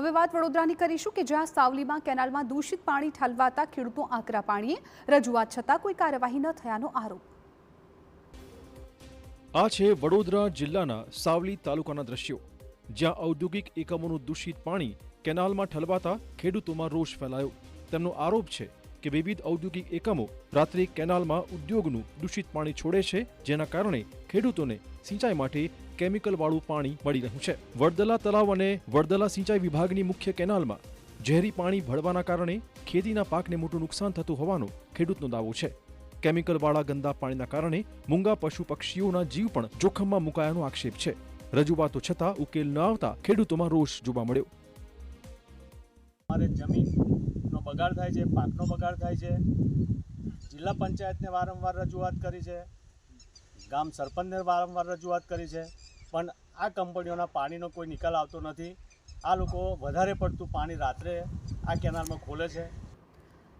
હવે વાત વડોદરાની કરીશું કે જ્યાં સાવલીમાં કેનાલમાં દૂષિત પાણી ઠલવાતા ખેડૂતો આકરા પાણીએ રજૂઆત છતાં કોઈ કાર્યવાહી ન થયાનો આરોપ। આ છે વડોદરા જિલ્લાના સાવલી તાલુકાના દ્રશ્યો, જ્યાં ઔદ્યોગિક એકમોનું દૂષિત પાણી કેનાલમાં ઠલવાતા ખેડૂતોમાં રોષ ફેલાયો। તેમનો આરોપ છે કે વિવિધ ઔદ્યોગિક એકમો રાત્રે કેનાલમાં ઉદ્યોગનું દૂષિત પાણી છોડે છે, જેના કારણે ખેડૂતોને સિંચાઈ માટે કેમિકલવાળું પાણી મળી રહ્યું છે। વડદલા તળાવ અને વડદલા સિંચાઈ વિભાગની મુખ્ય કેનાલમાં ઝેરી પાણી ભળવાના કારણે ખેતીના પાકને મોટું નુકસાન થતું હોવાનો ખેડૂતનો દાવો છે। કેમિકલવાળા ગંદા પાણીના કારણે મૂંગા પશુ પક્ષીઓના જીવ પણ જોખમમાં મુકાયાનો આક્ષેપ છે। રજૂઆતો છતાં ઉકેલ ન આવતા ખેડૂતોમાં રોષ જોવા મળ્યો। અમારે જમીનનો બગાડ થાય છે, પાકનો બગાડ થાય છે। જિલ્લા પંચાયતને વારંવાર રજૂઆત કરી છે, ગામ સરપંચને વારંવાર રજૂઆત કરી છે, પણ આ કંપનીઓના પાણીનો કોઈ નિકાલ આવતો નથી। આ લોકો વધારે પડતું પાણી રાત્રે આ કેનાલમાં ખોલે છે।